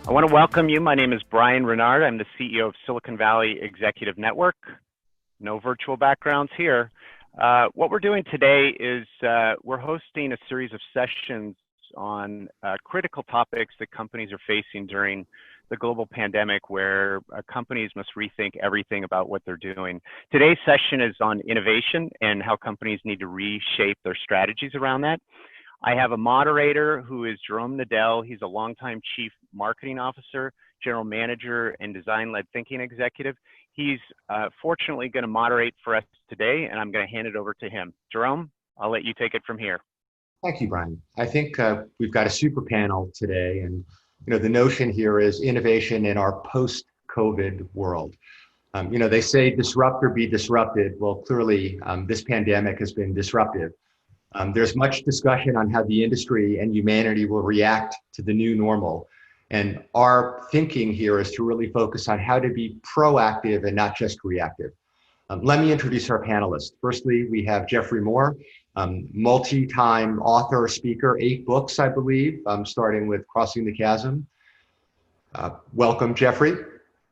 I want to welcome you. My name is Brian Renard. I'm the CEO of Silicon Valley Executive Network. No virtual backgrounds here. What we're doing today is we're hosting a series of sessions on critical topics that companies are facing during the global pandemic, where companies must rethink everything about what they're doing. Today's session is on innovation and how companies need to reshape their strategies around that. I have a moderator who is Jerome Nadell. He's a longtime Chief Marketing Officer, General Manager, and Design-Led Thinking Executive. He's fortunately going to moderate for us today, and I'm going to hand it over to him. Jerome, I'll let you take it from here. Thank you, Brian. I think we've got a super panel today, and the notion here is innovation in our post-COVID world. They say disrupt or be disrupted. Well, clearly this pandemic has been disruptive. There's much discussion on how the industry and humanity will react to the new normal. And our thinking here is to really focus on how to be proactive and not just reactive. Let me introduce our panelists. Firstly, we have Jeffrey Moore, multi-time author, speaker, 8 books, I believe, starting with Crossing the Chasm. Welcome, Jeffrey.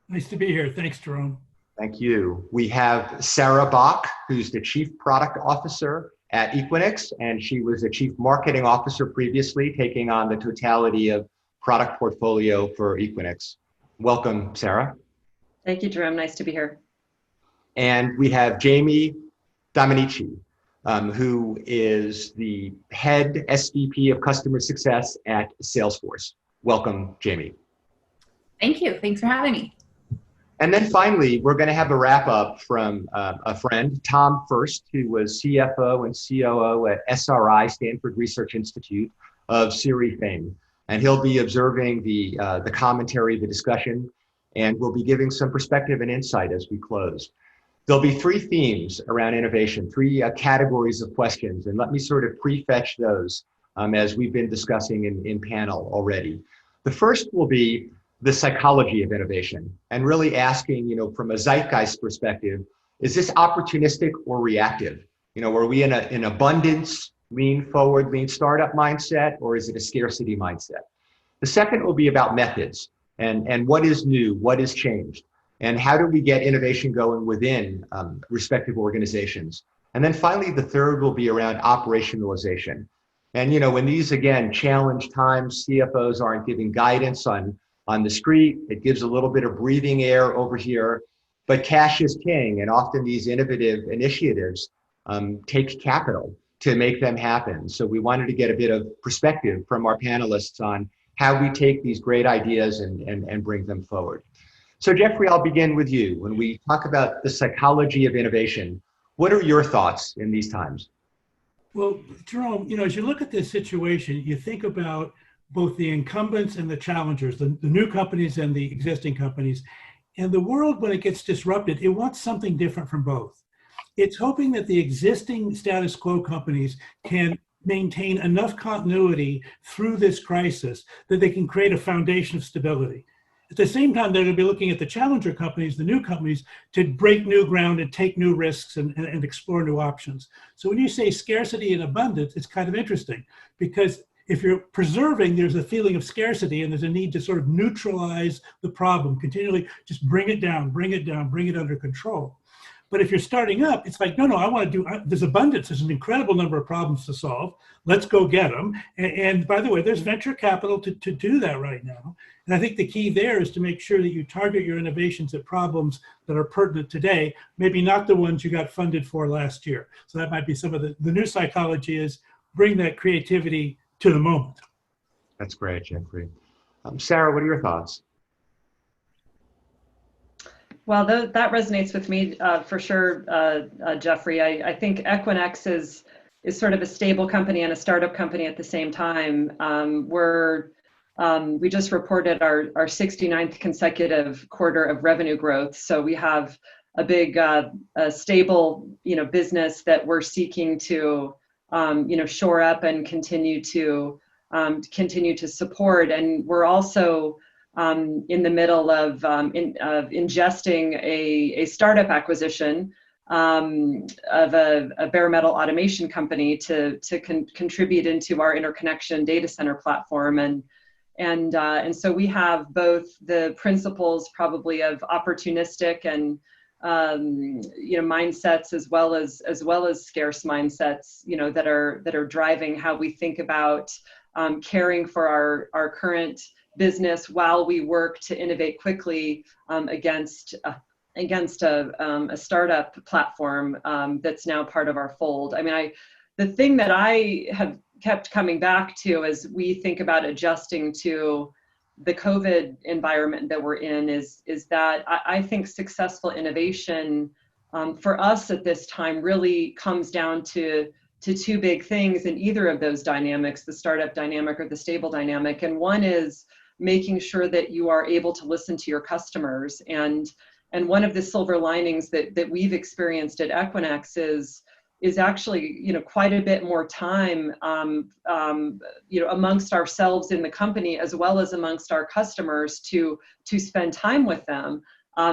Nice to be here. Thanks, Jerome. Thank you. We have Sarah Bach, who's the Chief Product Officer at Equinix, and she was the Chief Marketing Officer previously, taking on the totality of product portfolio for Equinix. Welcome, Sarah. Thank you, Jerome. Nice to be here. And we have Jamie Dominici, who is the head SVP of Customer Success at Salesforce. Welcome, Jamie. Thank you. Thanks for having me. And then finally, we're going to have a wrap up from a friend, Tom First, who was CFO and COO at SRI, Stanford Research Institute of Siri fame. And he'll be observing the commentary, the discussion, and we'll be giving some perspective and insight as we close. There'll be 3 themes around innovation, 3 categories of questions, and let me sort of prefetch those as we've been discussing in panel already. The first will be the psychology of innovation, and really asking, from a zeitgeist perspective, is this opportunistic or reactive? Are we in an abundance, lean forward, lean startup mindset, or is it a scarcity mindset? The second will be about methods and what is new, what is changed, and how do we get innovation going within respective organizations? And then finally, the third will be around operationalization. And when these, again, challenge times, CFOs aren't giving guidance on the street, it gives a little bit of breathing air over here, but cash is king, and often these innovative initiatives take capital to make them happen. So we wanted to get a bit of perspective from our panelists on how we take these great ideas and bring them forward. So Jeffrey, I'll begin with you. When we talk about the psychology of innovation, what are your thoughts in these times? Well, Jerome, as you look at this situation, you think about both the incumbents and the challengers, the new companies and the existing companies. And the world, when it gets disrupted, it wants something different from both. It's hoping that the existing status quo companies can maintain enough continuity through this crisis that they can create a foundation of stability. At the same time, they're going to be looking at the challenger companies, the new companies, to break new ground and take new risks and explore new options. So when you say scarcity and abundance, it's kind of interesting, because if you're preserving, there's a feeling of scarcity, and there's a need to sort of neutralize the problem, continually just bring it down, bring it down, bring it under control. But if you're starting up, it's like, no, I want to do, there's abundance, there's an incredible number of problems to solve. Let's go get them. And by the way, there's venture capital to do that right now. And I think the key there is to make sure that you target your innovations at problems that are pertinent today, maybe not the ones you got funded for last year. So that might be some of the new psychology is bring that creativity to the moment. That's great, Jeffrey. Sarah, what are your thoughts? Well, that resonates with me for sure, Jeffrey. I think Equinix is sort of a stable company and a startup company at the same time. We just reported our 69th consecutive quarter of revenue growth. So we have a big, stable, business that we're seeking to shore up and continue to support. And we're also in the middle of ingesting a startup acquisition of a bare metal automation company to contribute into our interconnection data center platform. And so we have both the principles probably of opportunistic and mindsets as well as scarce mindsets, that are driving how we think about caring for our current business while we work to innovate quickly against a startup platform that's now part of our fold. I mean, the thing that I have kept coming back to as we think about adjusting to the COVID environment that we're in is that I think successful innovation for us at this time really comes down to two big things in either of those dynamics, the startup dynamic or the stable dynamic. And one is making sure that you are able to listen to your customers. And one of the silver linings that we've experienced at Equinix is actually, quite a bit more time, amongst ourselves in the company, as well as amongst our customers to spend time with them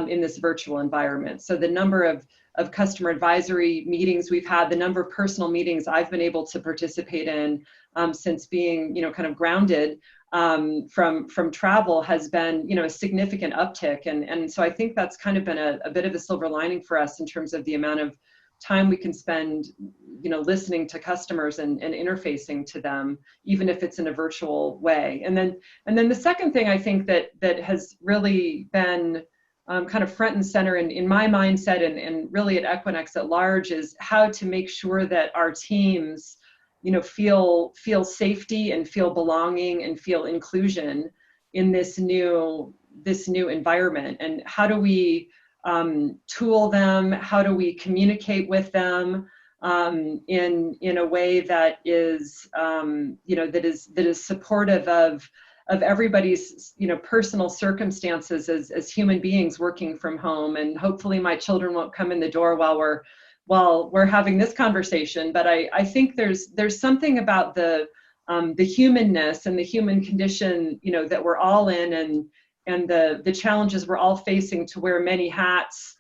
in this virtual environment. So the number of customer advisory meetings we've had, the number of personal meetings I've been able to participate in since being, kind of grounded from travel has been, a significant uptick. And so I think that's kind of been a bit of a silver lining for us in terms of the amount of time we can spend, listening to customers and interfacing to them, even if it's in a virtual way. And then the second thing I think that has really been kind of front and center in my mindset and really at Equinix at large is how to make sure that our teams, feel safety and feel belonging and feel inclusion in this new environment. And how do we tool them? How do we communicate with them in a way that is that is supportive of everybody's personal circumstances as human beings working from home? And hopefully my children won't come in the door while we're having this conversation. But I think there's something about the humanness and the human condition that we're all in, and the challenges we're all facing to wear many hats,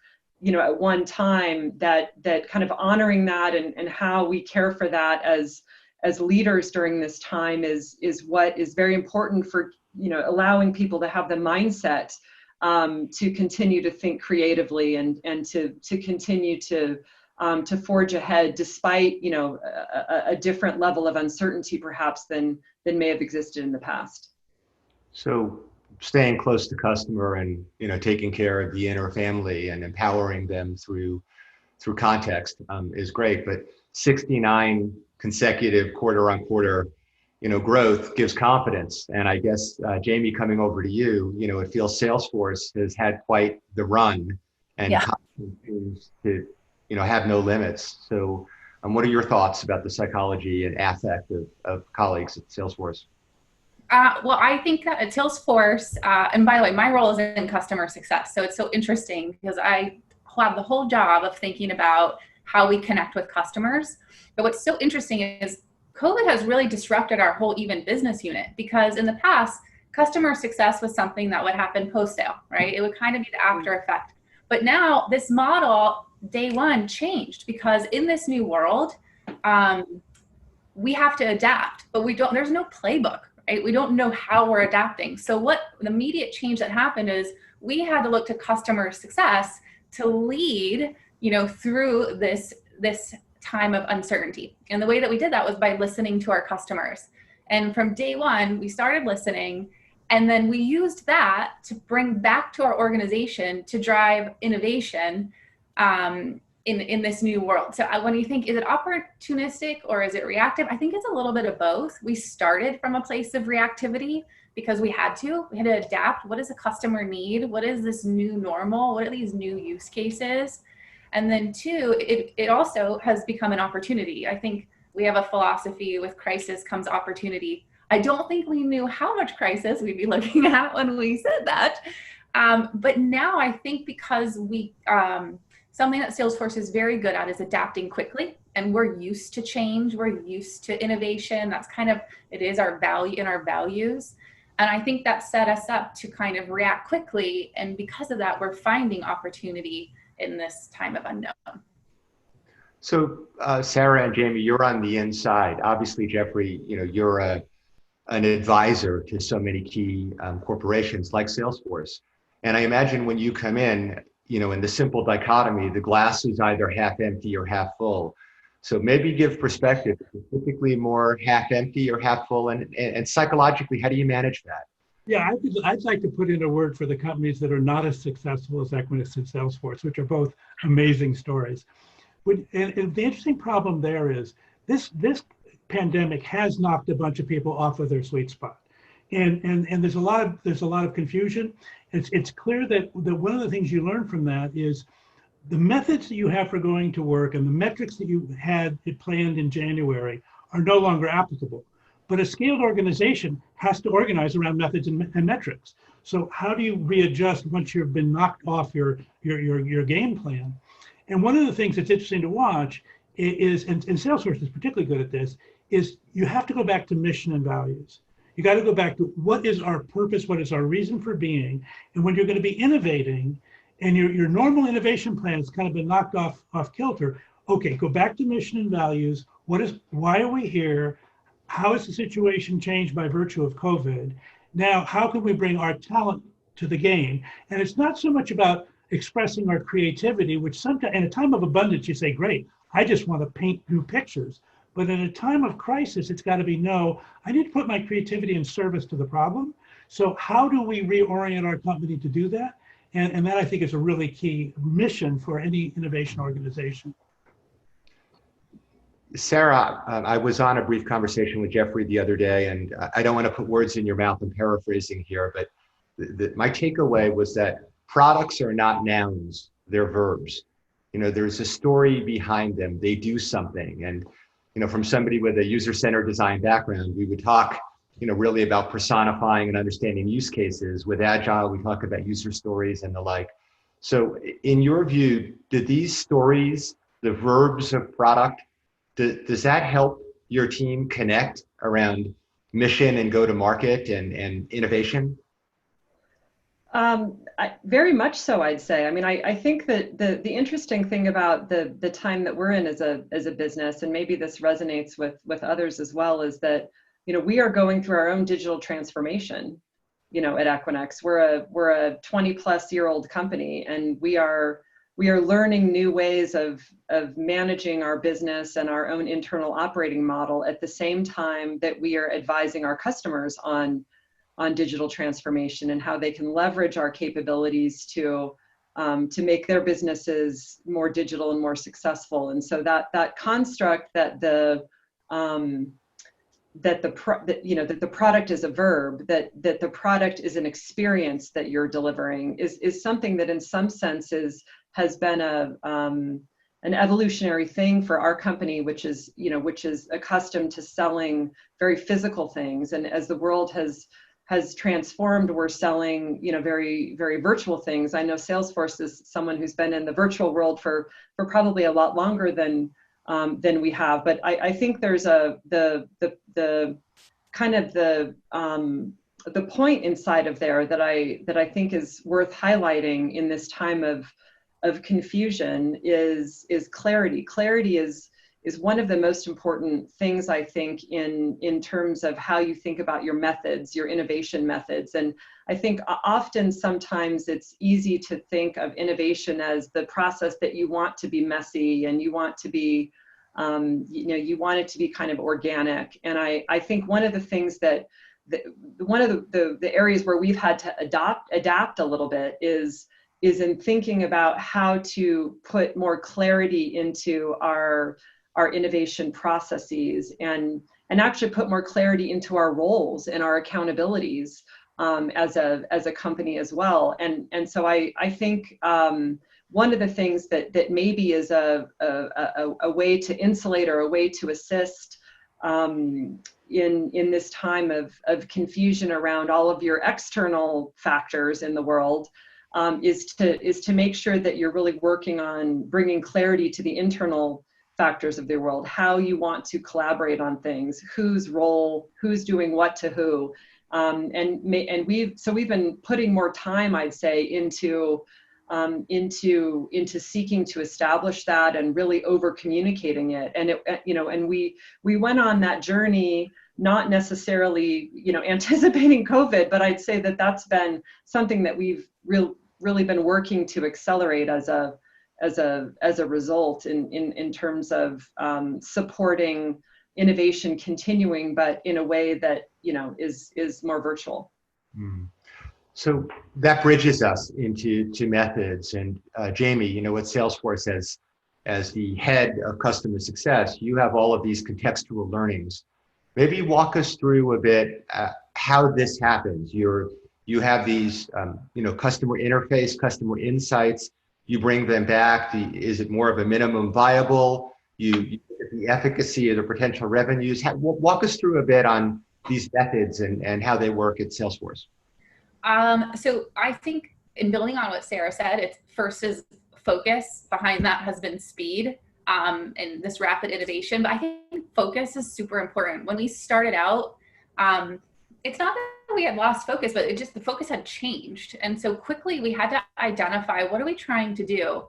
at one time, that kind of honoring that and how we care for that as leaders during this time is what is very important for, allowing people to have the mindset to continue to think creatively and to continue to forge ahead despite, a different level of uncertainty perhaps than may have existed in the past. So staying close to customer and taking care of the inner family and empowering them through context is great, but 69 consecutive quarter-on-quarter growth gives confidence. And I guess Jamie, coming over to you, it feels Salesforce has had quite the run, and confidence seems to have no limits. So what are your thoughts about the psychology and affect of colleagues at Salesforce? Well, I think that at Salesforce, and by the way, my role is in customer success. So it's so interesting because I have the whole job of thinking about how we connect with customers. But what's so interesting is COVID has really disrupted our whole even business unit, because in the past, customer success was something that would happen post-sale, right? It would kind of be the after effect. But now this model, day one, changed because in this new world, we have to adapt, but there's no playbook. Right? We don't know how we're adapting. So what the immediate change that happened is we had to look to customer success to lead, through this time of uncertainty. And the way that we did that was by listening to our customers. And from day one, we started listening, and then we used that to bring back to our organization to drive innovation in this new world. So when you think, is it opportunistic or is it reactive? I think it's a little bit of both. We started from a place of reactivity because we had to adapt. What does a customer need? What is this new normal? What are these new use cases? And then two, it also has become an opportunity. I think we have a philosophy: with crisis comes opportunity. I don't think we knew how much crisis we'd be looking at when we said that. But now I think because something that Salesforce is very good at is adapting quickly, and we're used to change. We're used to innovation. It is our value in our values. And I think that set us up to kind of react quickly. And because of that, we're finding opportunity in this time of unknown. So Sarah and Jamie, you're on the inside. Obviously, Jeffrey, you're a an advisor to so many key corporations like Salesforce. And I imagine when you come in, in the simple dichotomy, the glass is either half empty or half full. So maybe give perspective, typically more half empty or half full, and psychologically, how do you manage that? Yeah, I'd like to put in a word for the companies that are not as successful as Equinix and Salesforce, which are both amazing stories. And the interesting problem there is this pandemic has knocked a bunch of people off of their sweet spot, and there's a lot of confusion. It's clear that one of the things you learn from that is the methods that you have for going to work and the metrics that you had planned in January are no longer applicable. But a scaled organization has to organize around methods and metrics. So how do you readjust once you've been knocked off your game plan? And one of the things that's interesting to watch is, and Salesforce is particularly good at this, is you have to go back to mission and values. You got to go back to what is our purpose, what is our reason for being, and when you're going to be innovating, and your normal innovation plan has kind of been knocked off kilter. Okay, go back to mission and values. Why are we here? How has the situation changed by virtue of COVID? Now, how can we bring our talent to the game? And it's not so much about expressing our creativity, which sometimes in a time of abundance, you say, great, I just want to paint new pictures. But in a time of crisis, it's got to be, no, I need to put my creativity in service to the problem. So how do we reorient our company to do that? And that, I think, is a really key mission for any innovation organization. Sarah, I was on a brief conversation with Jeffrey the other day, and I don't want to put words in your mouth. I'm paraphrasing here, but my takeaway was that products are not nouns, they're verbs. There's a story behind them. They do something. And, from somebody with a user-centered design background, we would talk, really about personifying and understanding use cases. With Agile, we talk about user stories and the like. So in your view, do these stories, the verbs of product, does that help your team connect around mission and go to market and innovation? Very much so, I'd say. I mean, I think that the interesting thing about the time that we're in as a business, and maybe this resonates with others as well, is that we are going through our own digital transformation. At Equinix, we're a 20-plus-year-old company, and we are learning new ways of managing our business and our own internal operating model at the same time that we are advising our customers on digital transformation and how they can leverage our capabilities to make their businesses more digital and more successful. And so that construct that the product is a verb, that the product is an experience that you're delivering is something that in some senses has been an evolutionary thing for our company, which is accustomed to selling very physical things. And as the world has transformed, we're selling, very, very virtual things. I know Salesforce is someone who's been in the virtual world for probably a lot longer than we have. But I think there's the point inside of there that I think is worth highlighting in this time of confusion is clarity. Clarity is one of the most important things, I think, in terms of how you think about your methods, your innovation methods. And I think often sometimes it's easy to think of innovation as the process that you want to be messy and you want to be, you want it to be kind of organic. And I think one of the things one of the areas where we've had to adapt a little bit is in thinking about how to put more clarity into our innovation processes and actually put more clarity into our roles and our accountabilities as a company as well. And so I think one of the things that maybe is a way to insulate or a way to assist in this time of confusion around all of your external factors in the world is to make sure that you're really working on bringing clarity to the internal factors of the world, how you want to collaborate on things, whose role, who's doing what to who, and we've been putting more time, I'd say, into seeking to establish that and really over communicating it. And and we went on that journey not necessarily, anticipating COVID, but I'd say that that's been something that we've really been working to accelerate as a result in terms of supporting innovation continuing, but in a way that is more virtual. Mm. So that bridges us into methods. And Jamie, what Salesforce as the head of customer success, you have all of these contextual learnings. Maybe walk us through a bit how this happens. You have these customer interface, customer insights. You bring them back. Is it more of a minimum viable? You look at the efficacy of the potential revenues. Walk us through a bit on these methods and how they work at Salesforce. So I think in building on what Sarah said, it's first is focus. Behind that has been speed and this rapid innovation. But I think focus is super important. When we started out, it's not that we had lost focus, but the focus had changed. And so quickly we had to identify, what are we trying to do?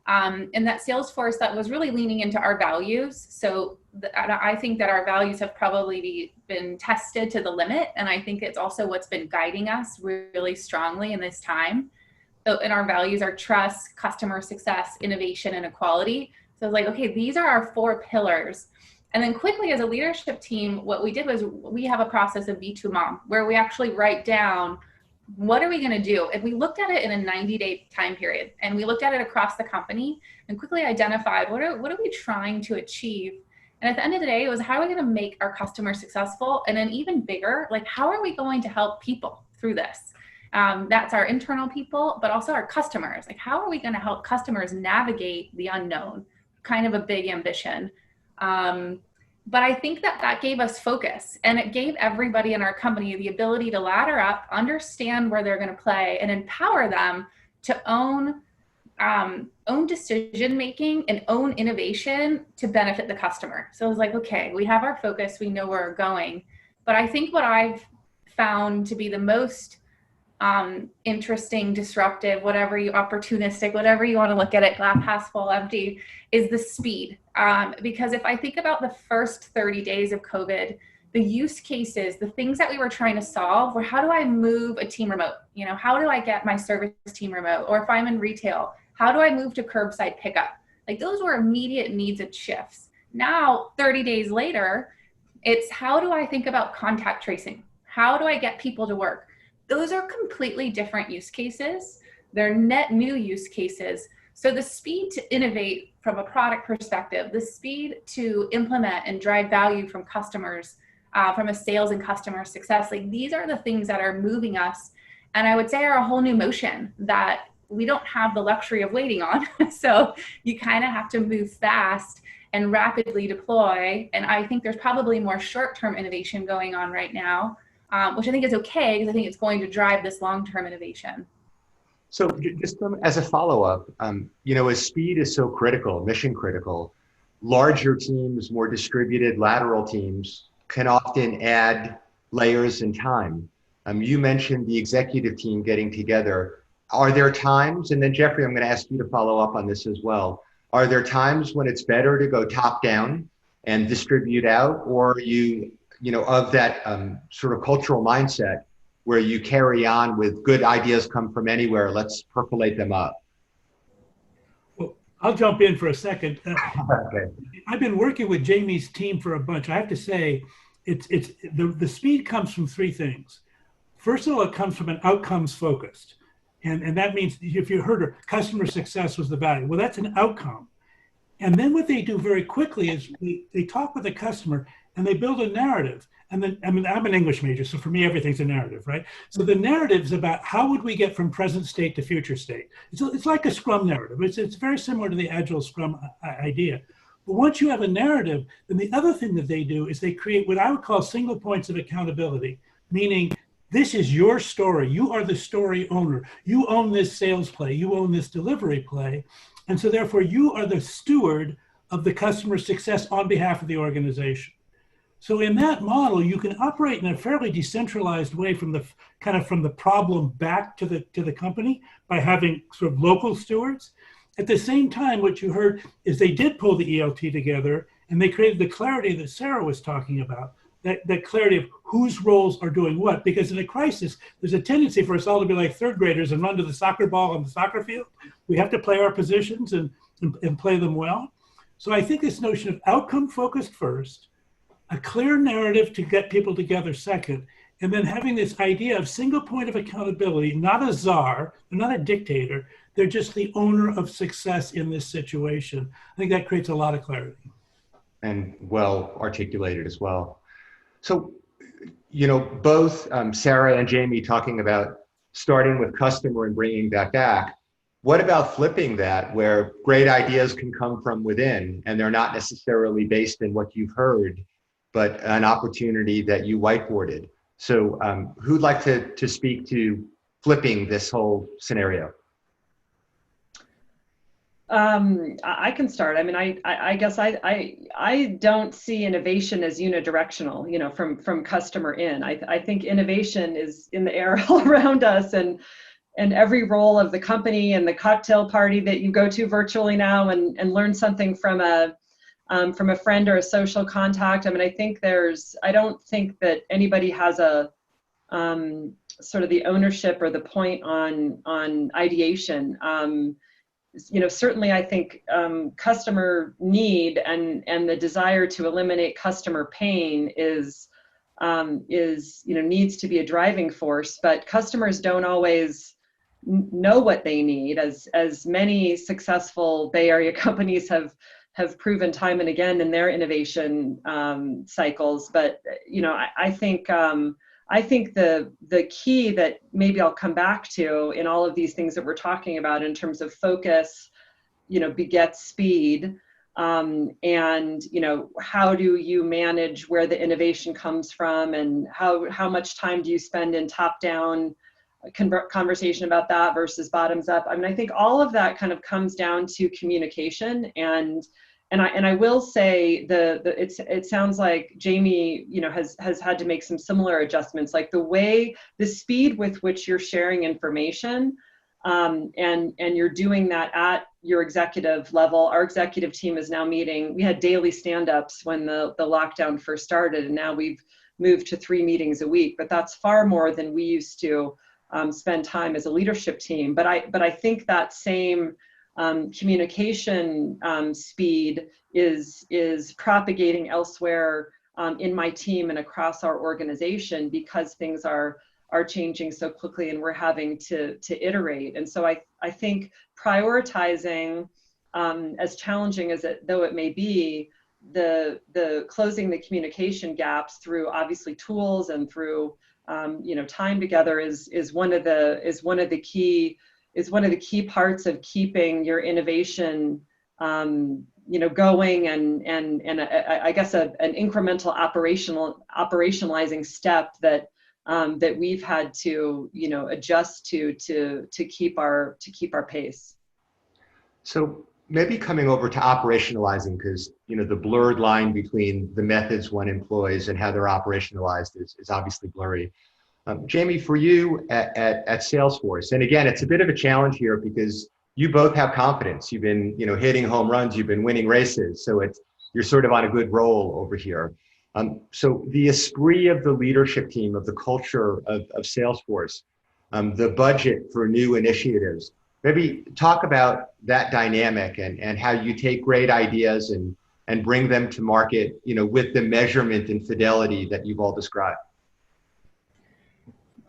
And that Salesforce that was really leaning into our values. So I think that our values have probably been tested to the limit. And I think it's also what's been guiding us really strongly in this time. So, and our values are trust, customer success, innovation, and equality. So I was like, okay, these are our 4 pillars. And then quickly as a leadership team, what we did was we have a process of V2MOM where we actually write down, what are we going to do? And we looked at it in a 90-day time period, and we looked at it across the company and quickly identified what are we trying to achieve. And at the end of the day, it was how are we going to make our customers successful? And then even bigger, like how are we going to help people through this? That's our internal people, but also our customers. Like how are we going to help customers navigate the unknown? Kind of a big ambition. But I think that gave us focus, and it gave everybody in our company the ability to ladder up, understand where they're going to play, and empower them to own decision-making and own innovation to benefit the customer. So it was like, okay, we have our focus, we know where we're going. But I think what I've found to be the most interesting, disruptive, opportunistic, whatever you want to look at it, glass half full, empty, is the speed. Because if I think about the first 30 days of COVID, the use cases, the things that we were trying to solve were, how do I move a team remote? How do I get my service team remote? Or if I'm in retail, how do I move to curbside pickup? Like those were immediate needs and shifts. Now, 30 days later, it's how do I think about contact tracing? How do I get people to work? Those are completely different use cases. They're net new use cases. So the speed to innovate from a product perspective, the speed to implement and drive value from customers, from a sales and customer success, like these are the things that are moving us. And I would say are a whole new motion that we don't have the luxury of waiting on. So you kind of have to move fast and rapidly deploy. And I think there's probably more short-term innovation going on right now, which I think is okay, because I think it's going to drive this long-term innovation. So just as a follow-up, as speed is so critical, mission critical, larger teams, more distributed lateral teams can often add layers in time. You mentioned the executive team getting together. Are there times, and then Jeffrey, I'm going to ask you to follow up on this as well. Are there times when it's better to go top down and distribute out, or of that sort of cultural mindset where you carry on with good ideas come from anywhere, let's percolate them up? Well, I'll jump in for a second. Okay. I've been working with Jamie's team for a bunch. I have to say, the speed comes from 3 things. First of all, it comes from an outcomes focused. And that means, if you heard her, customer success was the value. Well, that's an outcome. And then what they do very quickly is they talk with the customer and they build a narrative. And then, I'm an English major, so for me, everything's a narrative, right? So the narrative's about how would we get from present state to future state. It's like a Scrum narrative. It's very similar to the Agile Scrum idea. But once you have a narrative, then the other thing that they do is they create what I would call single points of accountability, meaning this is your story. You are the story owner. You own this sales play. You own this delivery play. And so therefore you are the steward of the customer success on behalf of the organization. So in that model, you can operate in a fairly decentralized way from the problem back to the company by having sort of local stewards. At the same time, what you heard is they did pull the ELT together and they created the clarity that Sarah was talking about. that clarity of whose roles are doing what. Because in a crisis, there's a tendency for us all to be like third graders and run to the soccer ball on the soccer field. We have to play our positions and play them well. So I think this notion of outcome focused first, a clear narrative to get people together second, and then having this idea of single point of accountability, not a czar, they're not a dictator, they're just the owner of success in this situation. I think that creates a lot of clarity. And well articulated as well. So, both Sarah and Jamie talking about starting with customer and bringing that back. What about flipping that, where great ideas can come from within and they're not necessarily based in what you've heard, but an opportunity that you whiteboarded? So who'd like to speak to flipping this whole scenario? I can start. I mean, I guess I don't see innovation as unidirectional, from customer in. I think innovation is in the air all around us, and every role of the company and the cocktail party that you go to virtually now and learn something from a friend or a social contact. I mean, I don't think that anybody has a sort of the ownership or the point on ideation. Certainly I think customer need and the desire to eliminate customer pain is needs to be a driving force, but customers don't always know what they need, as many successful Bay Area companies have proven time and again in their innovation cycles. But I think the key that maybe I'll come back to in all of these things that we're talking about in terms of focus, begets speed, and how do you manage where the innovation comes from, and how much time do you spend in top-down conversation about that versus bottoms up? I mean, I think all of that kind of comes down to communication, and I will say it sounds like Jamie, has had to make some similar adjustments, like the speed with which you're sharing information, and you're doing that at your executive level. Our executive team is now meeting. We had daily stand-ups when the lockdown first started, and now we've moved to 3 meetings a week. But that's far more than we used to spend time as a leadership team. But I think that same communication speed is propagating elsewhere in my team and across our organization, because things are changing so quickly and we're having to iterate. And so I think prioritizing, as challenging as though it may be, the closing the communication gaps through obviously tools and through time together is one of the key parts of keeping your innovation going, and I guess an incremental operationalizing step that we've had to adjust to keep our pace. So maybe coming over to operationalizing, because the blurred line between the methods one employs and how they're operationalized is obviously blurry. Jamie, for you at Salesforce, and again, it's a bit of a challenge here because you both have confidence. You've been, hitting home runs. You've been winning races. So you're sort of on a good roll over here. So the esprit of the leadership team, of the culture of Salesforce, the budget for new initiatives. Maybe talk about that dynamic and how you take great ideas and bring them to market, with the measurement and fidelity that you've all described.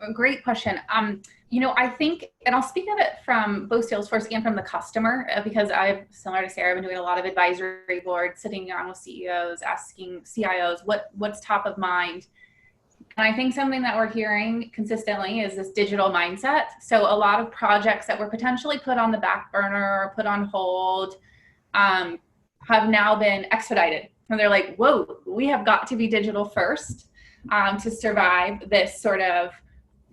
A great question. I think, and I'll speak of it from both Salesforce and from the customer, because similar to Sarah, I've been doing a lot of advisory boards, sitting down with CEOs, asking CIOs what's top of mind. And I think something that we're hearing consistently is this digital mindset. So a lot of projects that were potentially put on the back burner or put on hold have now been expedited. And they're like, whoa, we have got to be digital first to survive this sort of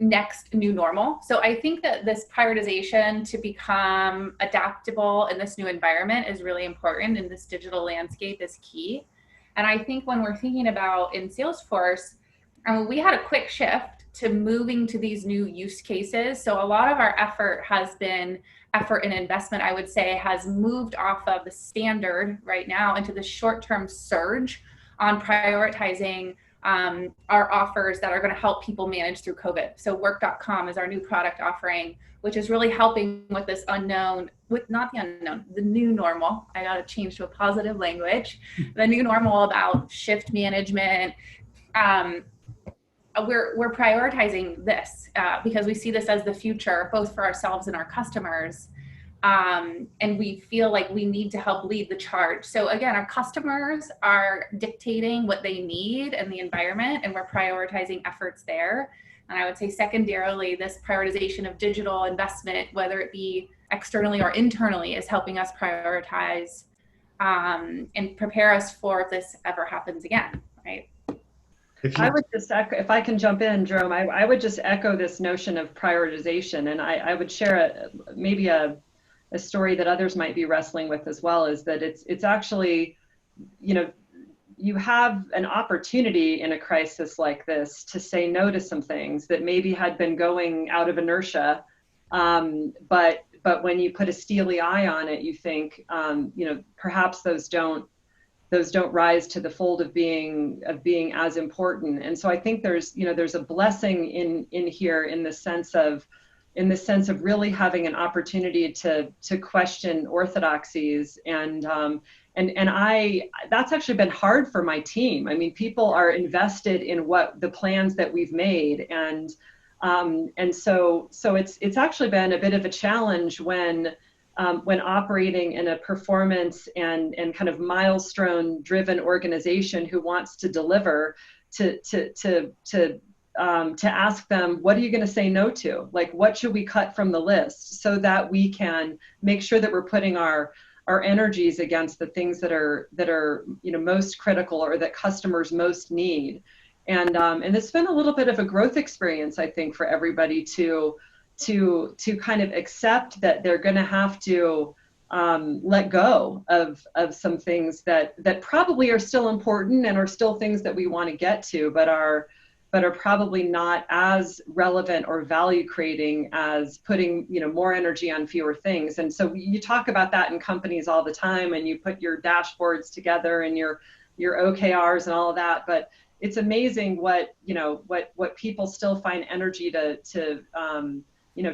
next new normal. So I think that this prioritization to become adaptable in this new environment is really important, and this digital landscape is key. And I think when we're thinking about in Salesforce, we had a quick shift to moving to these new use cases. So a lot of our effort and investment, I would say, has moved off of the standard right now into the short-term surge on prioritizing are offers that are going to help people manage through COVID. So work.com is our new product offering, which is really helping with this unknown, with not the unknown, the new normal. I got to change to a positive language, the new normal about shift management. We're prioritizing this because we see this as the future, both for ourselves and our customers. And we feel like we need to help lead the charge. So again, our customers are dictating what they need in the environment, and we're prioritizing efforts there. And I would say secondarily, this prioritization of digital investment, whether it be externally or internally, is helping us prioritize and prepare us for if this ever happens again, right? I would just echo, if I can jump in, Jerome, I would just echo this notion of prioritization. And I would share maybe a story that others might be wrestling with as well, is that it's actually, you have an opportunity in a crisis like this to say no to some things that maybe had been going out of inertia. But when you put a steely eye on it, you think, perhaps those don't rise to the fold of being as important. And so I think there's a blessing in here in the sense of really having an opportunity to question orthodoxies. And that's actually been hard for my team. I mean, people are invested in what the plans that we've made. And so it's actually been a bit of a challenge when operating in a performance and kind of milestone driven organization who wants to deliver, to ask them, what are you going to say no to? Like, what should we cut from the list so that we can make sure that we're putting our energies against the things that are most critical or that customers most need. And it's been a little bit of a growth experience, I think, for everybody to kind of accept that they're going to have to let go of some things that probably are still important and are still things that we want to get to, but are probably not as relevant or value creating as putting more energy on fewer things. And so you talk about that in companies all the time, and you put your dashboards together and your OKRs and all of that, but it's amazing what people still find energy to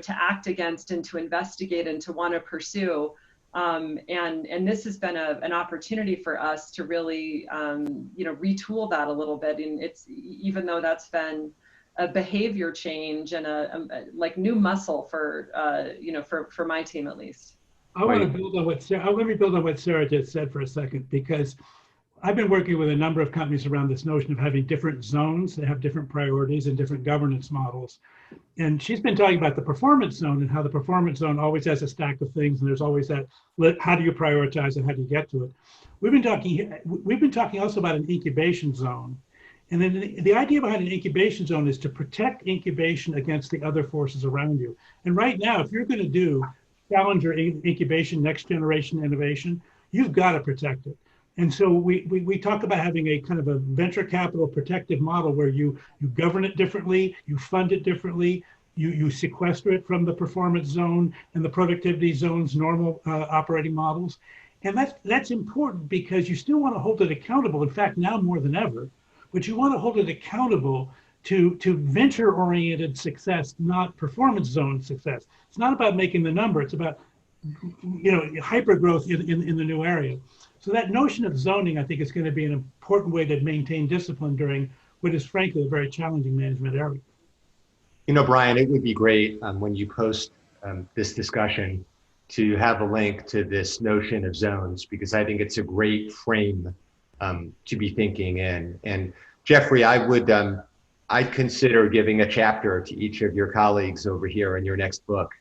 act against and to investigate and to want to pursue. And this has been an opportunity for us to really, retool that a little bit. And it's, even though that's been a behavior change and a new muscle for my team, at least. Let me build on what Sarah just said for a second, because I've been working with a number of companies around this notion of having different zones that have different priorities and different governance models. And she's been talking about the performance zone and how the performance zone always has a stack of things, and there's always that, how do you prioritize and how do you get to it? We've been talking also about an incubation zone. And then the idea behind an incubation zone is to protect incubation against the other forces around you. And right now, if you're going to do challenger incubation, next generation innovation, you've got to protect it. And so we talk about having a kind of a venture capital protective model where you govern it differently, you fund it differently, you sequester it from the performance zone and the productivity zone's normal operating models. And that's important because you still want to hold it accountable. In fact, now more than ever, but you want to hold it accountable to venture-oriented success, not performance zone success. It's not about making the number, it's about hyper growth in the new area. So that notion of zoning, I think, is going to be an important way to maintain discipline during what is frankly a very challenging management area. Brian, it would be great when you post this discussion to have a link to this notion of zones, because I think it's a great frame to be thinking in. And Jeffrey, I'd consider giving a chapter to each of your colleagues over here in your next book.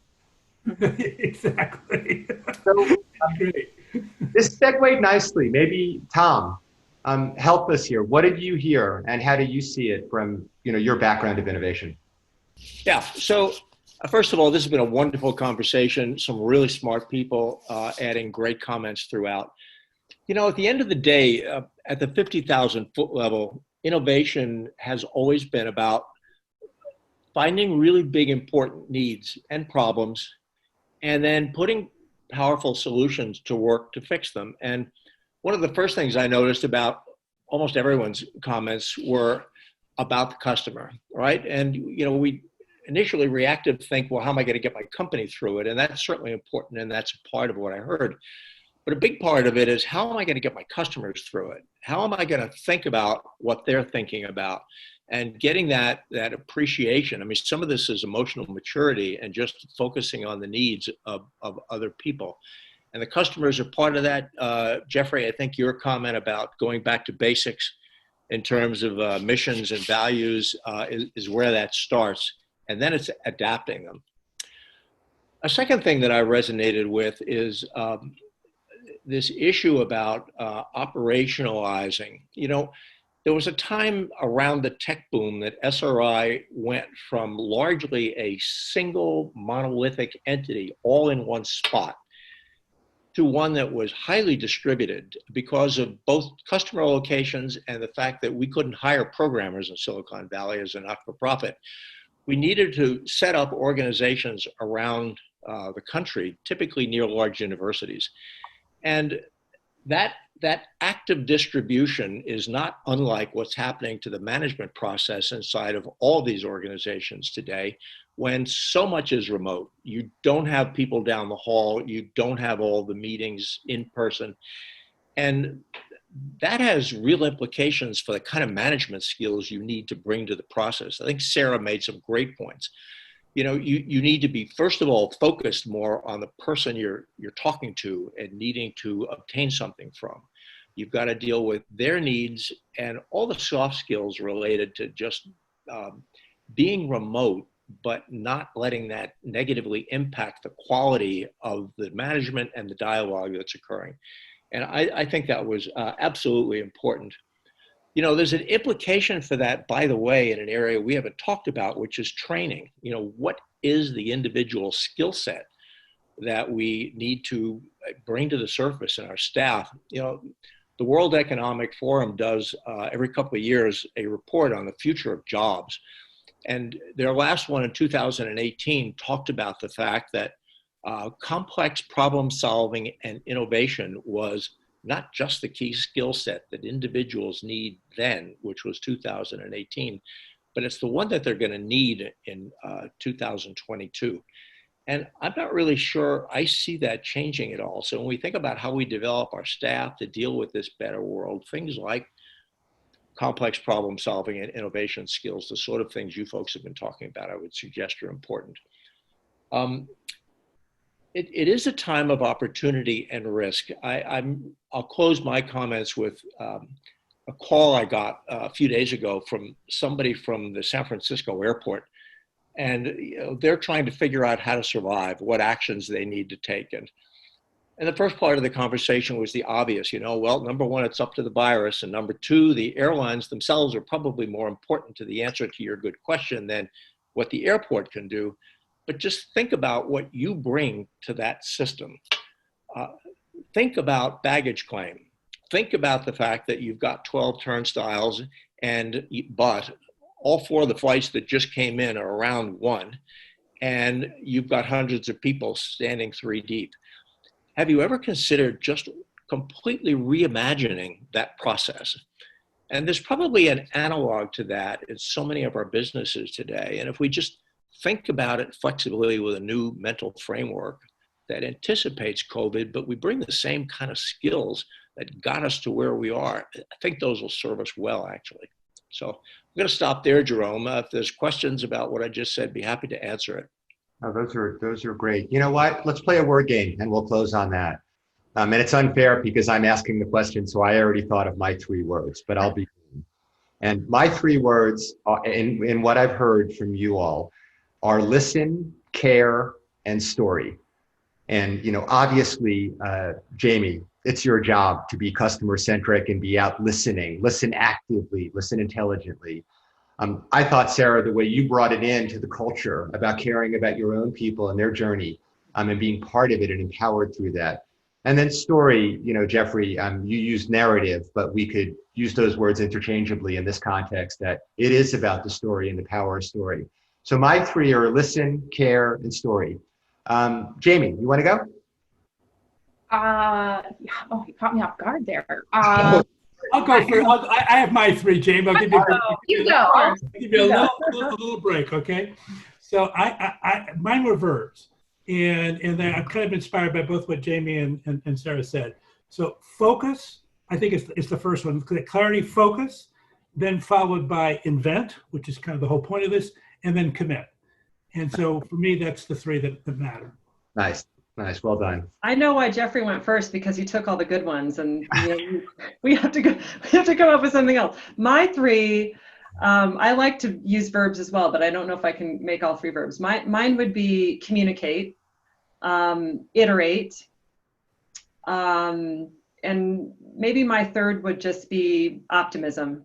Exactly. So, great. This segued nicely. Maybe Tom, help us here. What did you hear, and how do you see it from your background of innovation? Yeah. So first of all, this has been a wonderful conversation. Some really smart people adding great comments throughout. At the end of the day, at the 50,000 foot level, innovation has always been about finding really big, important needs and problems, and then putting powerful solutions to work to fix them. And one of the first things I noticed about almost everyone's comments were about the customer, right? And, we initially reactive think, well, how am I going to get my company through it? And that's certainly important, and that's a part of what I heard. But a big part of it is, how am I going to get my customers through it? How am I going to think about what they're thinking about? And getting that appreciation. I mean, some of this is emotional maturity and just focusing on the needs of other people. And the customers are part of that. Jeffrey, I think your comment about going back to basics in terms of missions and values is where that starts. And then it's adapting them. A second thing that I resonated with is this issue about operationalizing. There was a time around the tech boom that SRI went from largely a single monolithic entity all in one spot to one that was highly distributed because of both customer locations and the fact that we couldn't hire programmers in Silicon Valley as a not-for-profit. We needed to set up organizations around the country, typically near large universities. And that active distribution is not unlike what's happening to the management process inside of all these organizations today, when so much is remote. You don't have people down the hall, you don't have all the meetings in person. And that has real implications for the kind of management skills you need to bring to the process. I think Sarah made some great points. You need to be, first of all, focused more on the person you're talking to and needing to obtain something from. You've got to deal with their needs and all the soft skills related to just being remote, but not letting that negatively impact the quality of the management and the dialogue that's occurring. And I think that was absolutely important. There's an implication for that, by the way, in an area we haven't talked about, which is training. What is the individual skill set that we need to bring to the surface in our staff? The World Economic Forum does every couple of years a report on the future of jobs. And their last one in 2018 talked about the fact that complex problem solving and innovation was not just the key skill set that individuals need then, which was 2018, but it's the one that they're going to need in 2022. And I'm not really sure I see that changing at all. So when we think about how we develop our staff to deal with this better world, things like complex problem solving and innovation skills, the sort of things you folks have been talking about, I would suggest are important. It is a time of opportunity and risk. I'll close my comments with a call I got a few days ago from somebody from the San Francisco airport. And they're trying to figure out how to survive, what actions they need to take. And the first part of the conversation was the obvious, well, number one, it's up to the virus. And number two, the airlines themselves are probably more important to the answer to your good question than what the airport can do. But just think about what you bring to that system. Think about baggage claim. Think about the fact that you've got 12 turnstiles, but all 4 of the flights that just came in are around 1, and you've got hundreds of people standing 3 deep. Have you ever considered just completely reimagining that process? And there's probably an analog to that in so many of our businesses today. And if we just think about it flexibly with a new mental framework that anticipates COVID, but we bring the same kind of skills that got us to where we are, I think those will serve us well, actually. So I'm going to stop there, Jerome. If there's questions about what I just said, be happy to answer it. Oh, those are great. You know what? Let's play a word game and we'll close on that. And it's unfair because I'm asking the question, so I already thought of my 3 words, but I'll be. And my 3 words, in what I've heard from you all, are listen, care, and story. And obviously, Jamie, it's your job to be customer centric and be out listening, listen actively, listen intelligently. I thought, Sarah, the way you brought it into the culture about caring about your own people and their journey and being part of it and empowered through that. And then story, Jeffrey, you used narrative, but we could use those words interchangeably in this context, that it is about the story and the power of story. So my 3 are listen, care, and story. Jamie, you want to go? Yeah, you caught me off guard there. I'll go for. I have my three, James. I'll give you. You go. I'll give you a little break, okay? So mine were verbs, and then I'm kind of inspired by both what Jamie and Sarah said. So focus, I think it's the first one. Clarity, focus, then followed by invent, which is kind of the whole point of this, and then commit. And so for me, that's the three that matter. Nice. Nice. Well done. I know why Jeffrey went first, because he took all the good ones, and we have to come up with something else. My three, I like to use verbs as well, but I don't know if I can make all three verbs. Mine would be communicate, iterate, and maybe my third would just be optimism.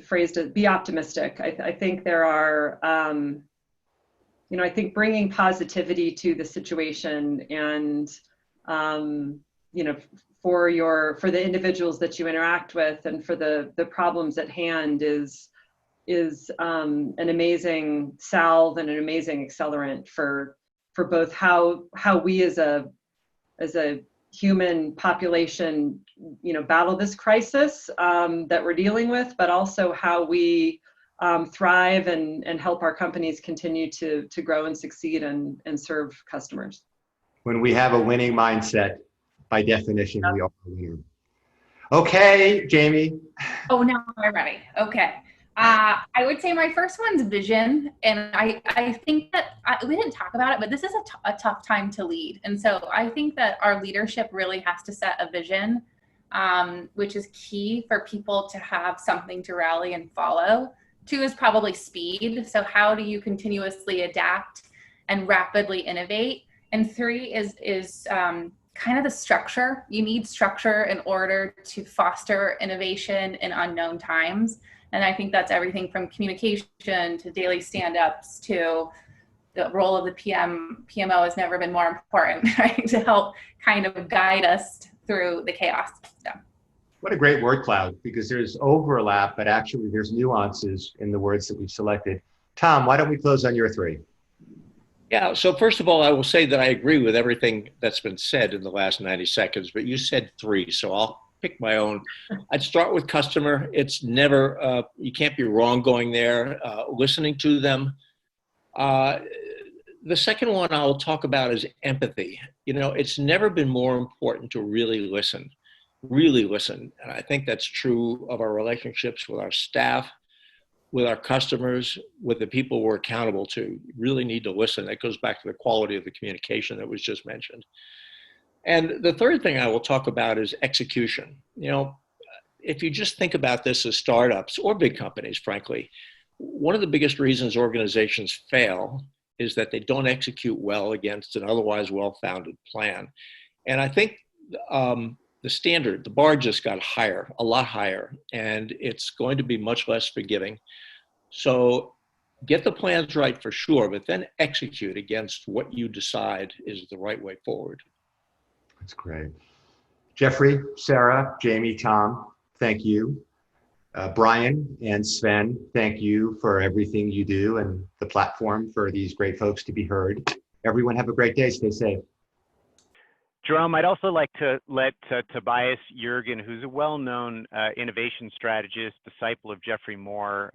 Phrased as be optimistic. I think there are. I think bringing positivity to the situation, and for the individuals that you interact with, and for the problems at hand is an amazing salve and an amazing accelerant for both how we as a human population battle this crisis that we're dealing with, but also how we thrive and help our companies continue to grow and succeed and serve customers. When we have a winning mindset, by definition, we are a winner. Okay, Jamie. Oh, now I'm ready. Okay. I would say my first one's vision. And I think that we didn't talk about it, but this is a tough time to lead. And so I think that our leadership really has to set a vision, which is key for people to have something to rally and follow. 2 is probably speed. So how do you continuously adapt and rapidly innovate? And 3 is kind of the structure. You need structure in order to foster innovation in unknown times. And I think that's everything from communication to daily stand-ups to the role of the PMO has never been more important, right? To help kind of guide us through the chaos. So. What a great word cloud, because there's overlap, but actually there's nuances in the words that we've selected. Tom, why don't we close on your 3? Yeah, so first of all, I will say that I agree with everything that's been said in the last 90 seconds, but you said 3, so I'll pick my own. I'd start with customer. It's never, you can't be wrong going there, listening to them. The second one I'll talk about is empathy. It's never been more important to really listen. And I think that's true of our relationships with our staff, with our customers, with the people we're accountable to. You really need to listen. That goes back to the quality of the communication that was just mentioned. And the third thing I will talk about is execution. If you just think about this as startups or big companies, frankly, one of the biggest reasons organizations fail is that they don't execute well against an otherwise well-founded plan. And I think the bar just got higher, a lot higher, and it's going to be much less forgiving. So get the plans right for sure, but then execute against what you decide is the right way forward. That's great. Jeffrey, Sarah, Jamie, Tom, thank you. Brian and Sven, thank you for everything you do and the platform for these great folks to be heard. Everyone have a great day. Stay safe. Jerome, I'd also like to let Tobias Jurgen, who's a well-known innovation strategist, disciple of Jeffrey Moore,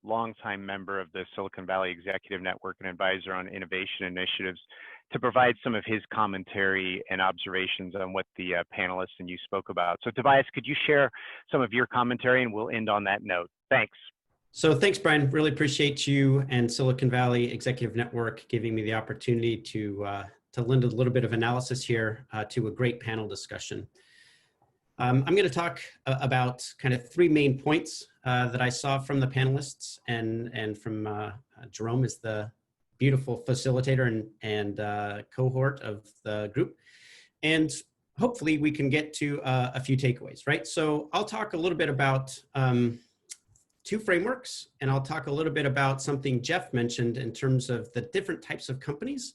longtime member of the Silicon Valley Executive Network and advisor on innovation initiatives, to provide some of his commentary and observations on what the panelists and you spoke about. So Tobias, could you share some of your commentary, and we'll end on that note. Thanks. So thanks, Brian. Really appreciate you and Silicon Valley Executive Network giving me the opportunity to lend a little bit of analysis here to a great panel discussion. I'm going to talk about kind of 3 main points that I saw from the panelists and from Jerome as the beautiful facilitator and cohort of the group. And hopefully we can get to a few takeaways, right? So I'll talk a little bit about 2 frameworks, and I'll talk a little bit about something Jeff mentioned in terms of the different types of companies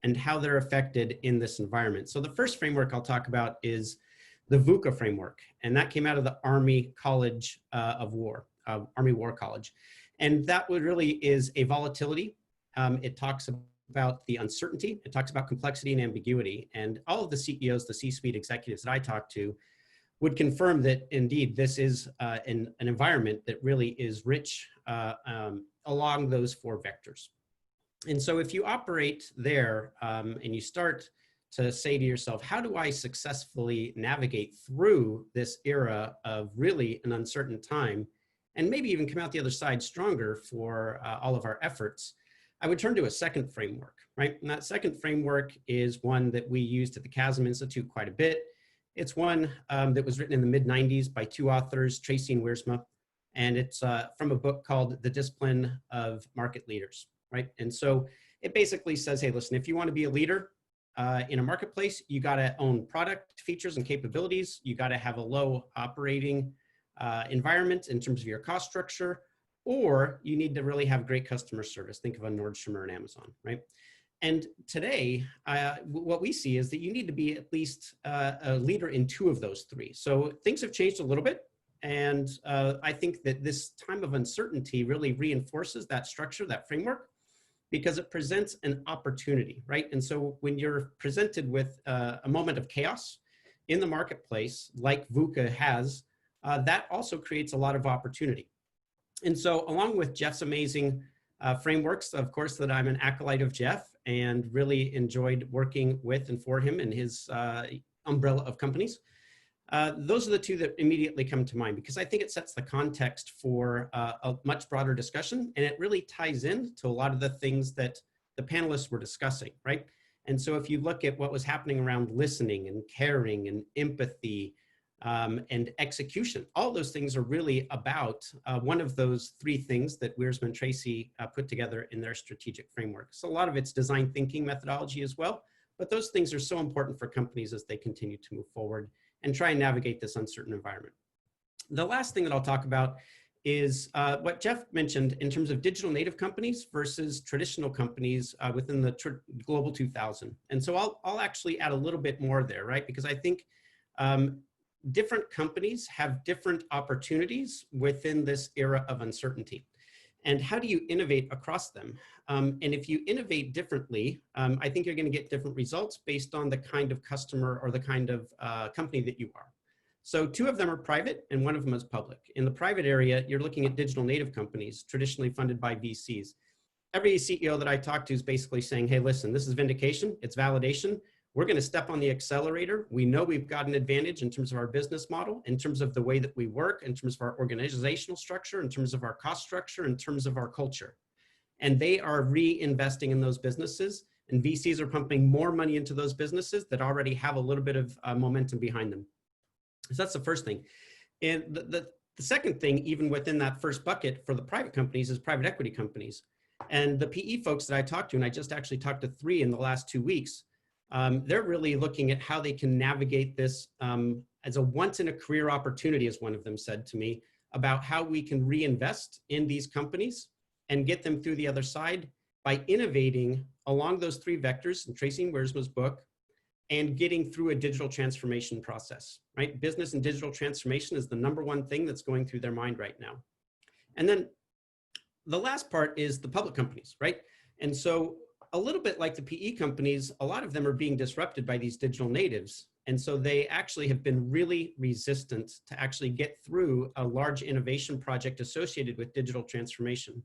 and how they're affected in this environment. So the first framework I'll talk about is the VUCA framework, and that came out of the Army College of War, Army War College. And that really is a volatility. It talks about the uncertainty. It talks about complexity and ambiguity. And all of the CEOs, the C-suite executives that I talk to would confirm that indeed this is an environment that really is rich along those 4 vectors. And so if you operate there and you start to say to yourself, how do I successfully navigate through this era of really an uncertain time and maybe even come out the other side stronger for all of our efforts, I would turn to a second framework, right? And that second framework is one that we used at the Chasm Institute quite a bit. It's one that was written in the mid-90s by 2 authors, Tracy and Wiersma, and it's from a book called The Discipline of Market Leaders, right? And so it basically says, hey, listen, if you want to be a leader in a marketplace, you got to own product features and capabilities. You got to have a low operating environment in terms of your cost structure, or you need to really have great customer service. Think of a Nordstrom or an Amazon, right? And today, what we see is that you need to be at least a leader in 2 of those 3. So things have changed a little bit. And I think that this time of uncertainty really reinforces that structure, that framework, because it presents an opportunity, right? And so when you're presented with a moment of chaos in the marketplace, like VUCA has, that also creates a lot of opportunity. And so along with Jeff's amazing frameworks, of course, that I'm an acolyte of Jeff and really enjoyed working with and for him and his umbrella of companies. Those are the 2 that immediately come to mind because I think it sets the context for a much broader discussion, and it really ties in to a lot of the things that the panelists were discussing, right? And so if you look at what was happening around listening and caring and empathy and execution, all those things are really about one of those 3 things that Wiersma and Tracy put together in their strategic framework. So a lot of it's design thinking methodology as well, but those things are so important for companies as they continue to move forward and try and navigate this uncertain environment. The last thing that I'll talk about is what Jeff mentioned in terms of digital native companies versus traditional companies within the Global 2000. And so I'll actually add a little bit more there, right? Because I think different companies have different opportunities within this era of uncertainty. And how do you innovate across them? And if you innovate differently, I think you're going to get different results based on the kind of customer or the kind of company that you are. So 2 of them are private and 1 of them is public. In the private area, you're looking at digital native companies, traditionally funded by VCs. Every CEO that I talk to is basically saying, hey, listen, this is vindication, it's validation. We're going to step on the accelerator. We know we've got an advantage in terms of our business model, in terms of the way that we work, in terms of our organizational structure, in terms of our cost structure, in terms of our culture. And they are reinvesting in those businesses, and VCs are pumping more money into those businesses that already have a little bit of momentum behind them. So that's the first thing. And the second thing, even within that first bucket for the private companies, is private equity companies. And the PE folks that I talked to, and I just actually talked to 3 in the last 2 weeks, they're really looking at how they can navigate this as a once-in-a-career opportunity, as one of them said to me, about how we can reinvest in these companies and get them through the other side by innovating along those 3 vectors in Tracy and Wiersma's book and getting through a digital transformation process, right? Business and digital transformation is the #1 thing that's going through their mind right now. And then the last part is the public companies, right? And so a little bit like the PE companies, a lot of them are being disrupted by these digital natives. And so they actually have been really resistant to actually get through a large innovation project associated with digital transformation.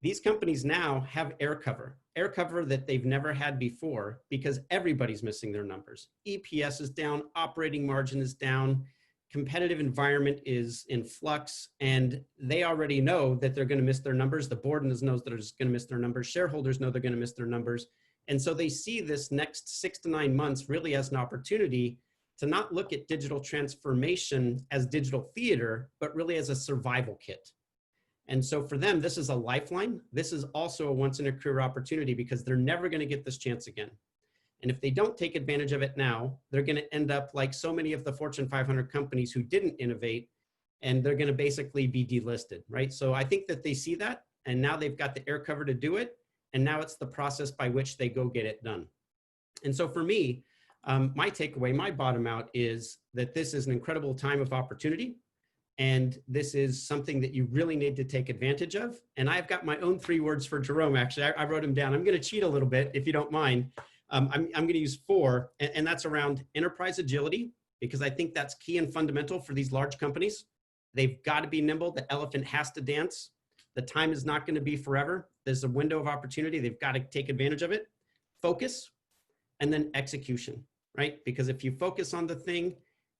These companies now have air cover that they've never had before because everybody's missing their numbers. EPS is down, operating margin is down, competitive environment is in flux, and they already know that they're going to miss their numbers. The board knows that they're just going to miss their numbers. Shareholders know they're going to miss their numbers. And so they see this next 6 to 9 months really as an opportunity to not look at digital transformation as digital theater, but really as a survival kit. And so for them, this is a lifeline. This is also a once-in-a-career opportunity because they're never going to get this chance again. And if they don't take advantage of it now, they're going to end up like so many of the Fortune 500 companies who didn't innovate, and they're going to basically be delisted, right? So I think that they see that, and now they've got the air cover to do it, and now it's the process by which they go get it done. And so for me, my takeaway, my bottom out is that this is an incredible time of opportunity, and this is something that you really need to take advantage of. And I've got my own 3 words for Jerome, actually. I wrote them down. I'm going to cheat a little bit, if you don't mind. I'm going to use 4, and that's around enterprise agility, because I think that's key and fundamental for these large companies. They've got to be nimble. The elephant has to dance. The time is not going to be forever. There's a window of opportunity. They've got to take advantage of it. Focus, and then execution, right? Because if you focus on the thing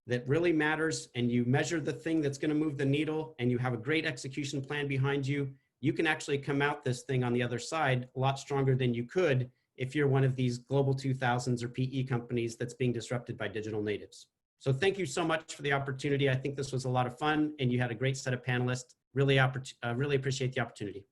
that really matters and you measure the thing that's going to move the needle and you have a great execution plan behind you, you can actually come out this thing on the other side a lot stronger than you could if you're one of these global 2000s or PE companies that's being disrupted by digital natives. So thank you so much for the opportunity. I think this was a lot of fun and you had a great set of panelists. Really appreciate the opportunity.